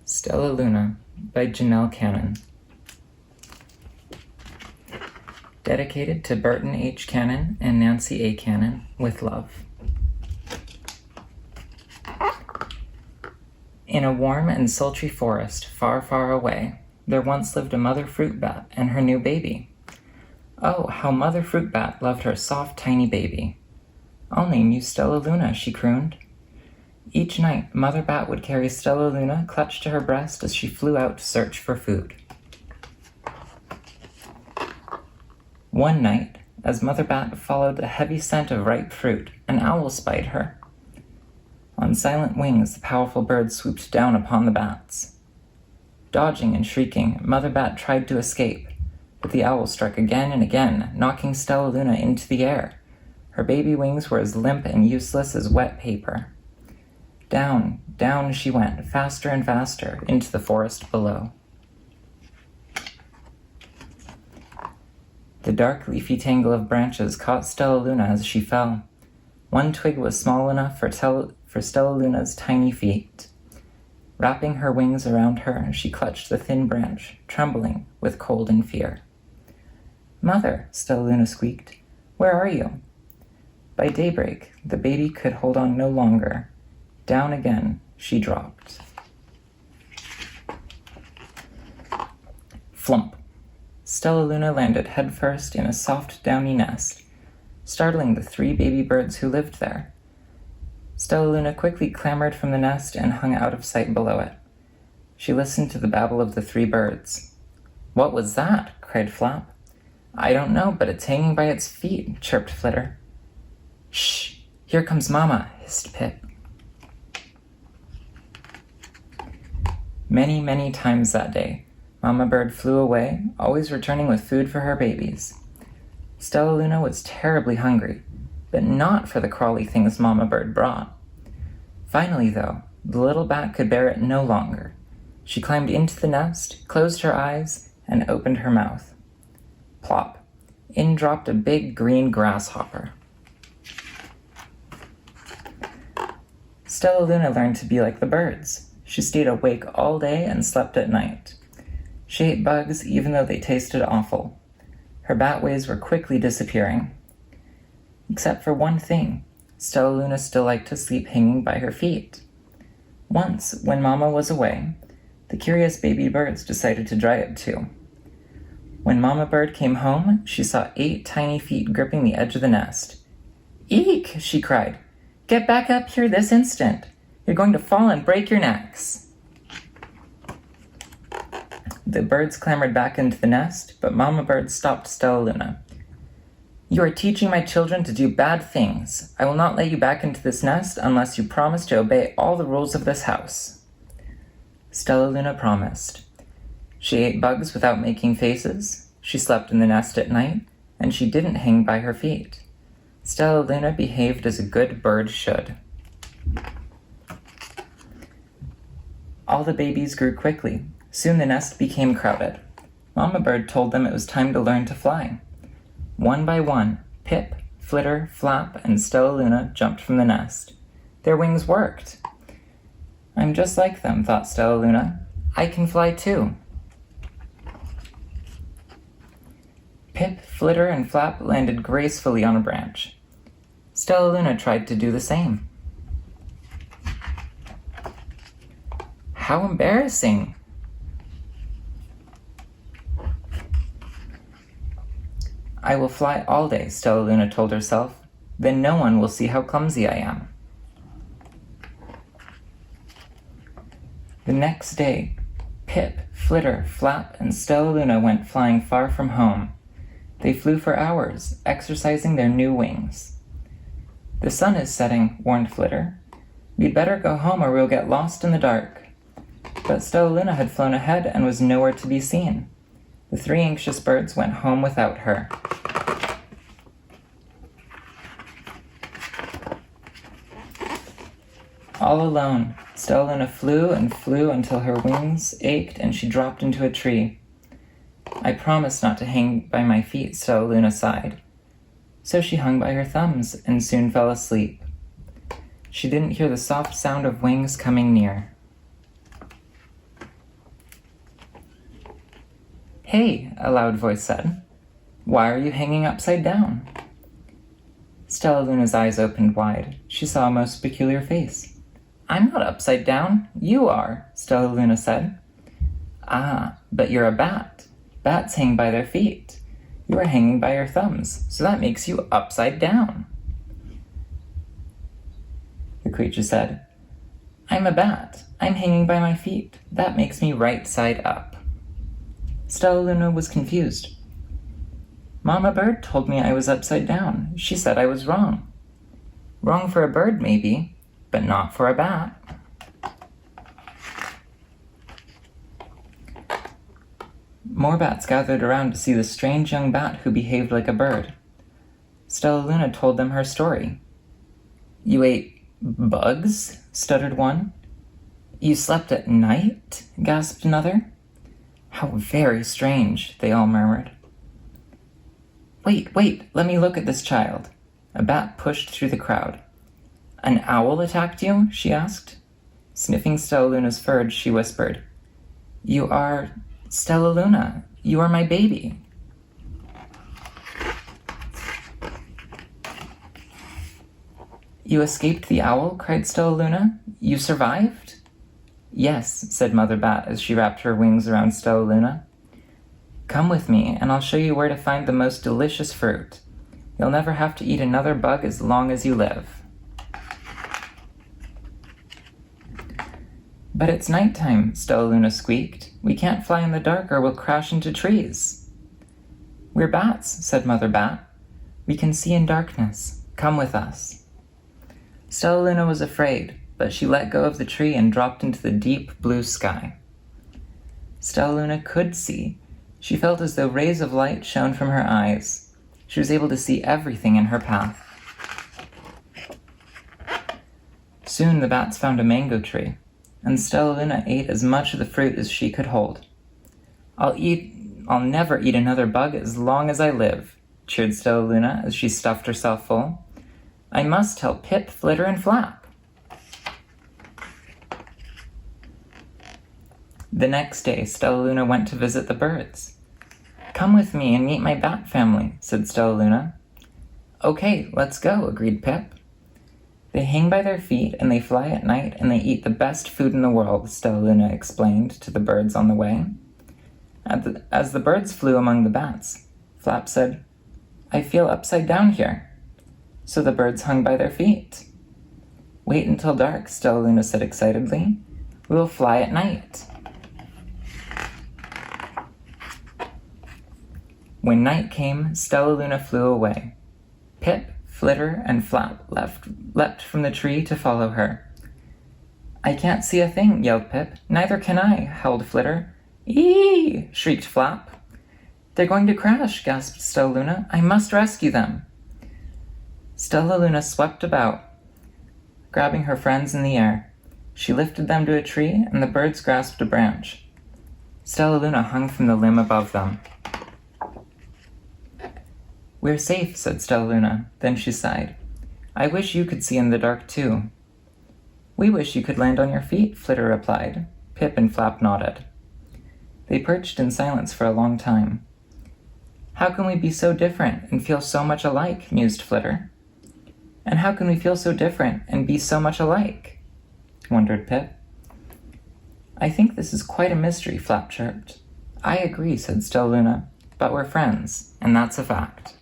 Stellaluna by Janell Cannon. Dedicated to Burton H. Cannon and Nancy A. Cannon, with love. In a warm and sultry forest far, far away, there once lived a mother fruit bat and her new baby. Oh, how Mother Fruit Bat loved her soft, tiny baby. "I'll name you Stellaluna," she crooned. Each night, Mother Bat would carry Stellaluna clutched to her breast as she flew out to search for food. One night, as Mother Bat followed the heavy scent of ripe fruit, an owl spied her. On silent wings, the powerful bird swooped down upon the bats. Dodging and shrieking, Mother Bat tried to escape, but the owl struck again and again, knocking Stellaluna into the air. Her baby wings were as limp and useless as wet paper. Down, down she went, faster and faster, into the forest below. The dark leafy tangle of branches caught Stellaluna as she fell. One twig was small enough for Stellaluna's tiny feet. Wrapping her wings around her, she clutched the thin branch, trembling with cold and fear. "Mother," Stellaluna squeaked, "where are you?" By daybreak, the baby could hold on no longer. Down again she dropped. Flump! Stellaluna landed headfirst in a soft, downy nest, startling the 3 baby birds who lived there. Stellaluna quickly clambered from the nest and hung out of sight below it. She listened to the babble of the 3 birds. "What was that?" cried Flap. "I don't know, but it's hanging by its feet," chirped Flitter. "Shh! Here comes Mama," hissed Pip. Many, many times that day, Mama Bird flew away, always returning with food for her babies. Stellaluna was terribly hungry, but not for the crawly things Mama Bird brought. Finally, though, the little bat could bear it no longer. She climbed into the nest, closed her eyes, and opened her mouth. Plop! In dropped a big green grasshopper. Stellaluna learned to be like the birds. She stayed awake all day and slept at night. She ate bugs even though they tasted awful. Her bat ways were quickly disappearing. Except for one thing, Stellaluna still liked to sleep hanging by her feet. Once, when Mama was away, the curious baby birds decided to try it too. When Mama Bird came home, she saw 8 tiny feet gripping the edge of the nest. "Eek!" she cried. "Get back up here this instant. You're going to fall and break your necks." The birds clambered back into the nest, but Mama Bird stopped Stellaluna. "You are teaching my children to do bad things. I will not let you back into this nest unless you promise to obey all the rules of this house." Stellaluna promised. She ate bugs without making faces, she slept in the nest at night, and she didn't hang by her feet. Stellaluna behaved as a good bird should. All the babies grew quickly. Soon the nest became crowded. Mama Bird told them it was time to learn to fly. One by one, Pip, Flitter, Flap, and Stellaluna jumped from the nest. Their wings worked. "I'm just like them," thought Stellaluna. "I can fly too." Pip, Flitter, and Flap landed gracefully on a branch. Stellaluna tried to do the same. "How embarrassing!" "I will fly all day," Stellaluna told herself. "Then no one will see how clumsy I am." The next day, Pip, Flitter, Flap, and Stellaluna went flying far from home. They flew for hours, exercising their new wings. "The sun is setting," warned Flitter. "We'd better go home or we'll get lost in the dark." But Stellaluna had flown ahead and was nowhere to be seen. The 3 anxious birds went home without her. All alone, Stellaluna flew and flew until her wings ached and she dropped into a tree. "I promised not to hang by my feet," Stellaluna sighed. So she hung by her thumbs and soon fell asleep. She didn't hear the soft sound of wings coming near. "Hey," a loud voice said. "Why are you hanging upside down?" Stellaluna's eyes opened wide. She saw a most peculiar face. "I'm not upside down. You are," Stellaluna said. "Ah, but you're a bat. Bats hang by their feet. You are hanging by your thumbs, so that makes you upside down." The creature said, "I'm a bat. I'm hanging by my feet. That makes me right side up." Stellaluna was confused. "Mama Bird told me I was upside down. She said I was wrong." "Wrong for a bird, maybe, but not for a bat." More bats gathered around to see the strange young bat who behaved like a bird. Stellaluna told them her story. "You ate bugs?" stuttered one. "You slept at night?" gasped another. "How very strange," they all murmured. Wait, let me look at this child." A bat pushed through the crowd. "An owl attacked you?" she asked. Sniffing Stellaluna's fur, she whispered, "You are Stellaluna. You are my baby." "You escaped the owl?" cried Stellaluna. "You survived?" "Yes," said Mother Bat as she wrapped her wings around Stellaluna. "Come with me, and I'll show you where to find the most delicious fruit. You'll never have to eat another bug as long as you live." "But it's nighttime," Stellaluna squeaked. "We can't fly in the dark or we'll crash into trees." "We're bats," said Mother Bat. "We can see in darkness. Come with us." Stellaluna was afraid, but she let go of the tree and dropped into the deep blue sky. Stellaluna could see. She felt as though rays of light shone from her eyes. She was able to see everything in her path. Soon the bats found a mango tree, and Stellaluna ate as much of the fruit as she could hold. I'll never eat another bug as long as I live," cheered Stellaluna as she stuffed herself full. "I must tell Pip, Flitter, and Flap." The next day, Stellaluna went to visit the birds. "Come with me and meet my bat family," said Stellaluna. "Okay, let's go," agreed Pip. "They hang by their feet and they fly at night and they eat the best food in the world," Stellaluna explained to the birds on the way. As the birds flew among the bats, Flap said, "I feel upside down here." So the birds hung by their feet. "Wait until dark," Stellaluna said excitedly. "We will fly at night." When night came, Stellaluna flew away. Pip, Flitter, and Flap leapt from the tree to follow her. "I can't see a thing," yelled Pip. "Neither can I," howled Flitter. "Eee!" shrieked Flap. "They're going to crash," gasped Stellaluna. "I must rescue them." Stellaluna swept about, grabbing her friends in the air. She lifted them to a tree, and the birds grasped a branch. Stellaluna hung from the limb above them. "We're safe," said Stellaluna. Then she sighed. "I wish you could see in the dark, too." "We wish you could land on your feet," Flitter replied. Pip and Flap nodded. They perched in silence for a long time. "How can we be so different and feel so much alike?" mused Flitter. "And how can we feel so different and be so much alike?" wondered Pip. "I think this is quite a mystery," Flap chirped. "I agree," said Stellaluna. "But we're friends, and that's a fact."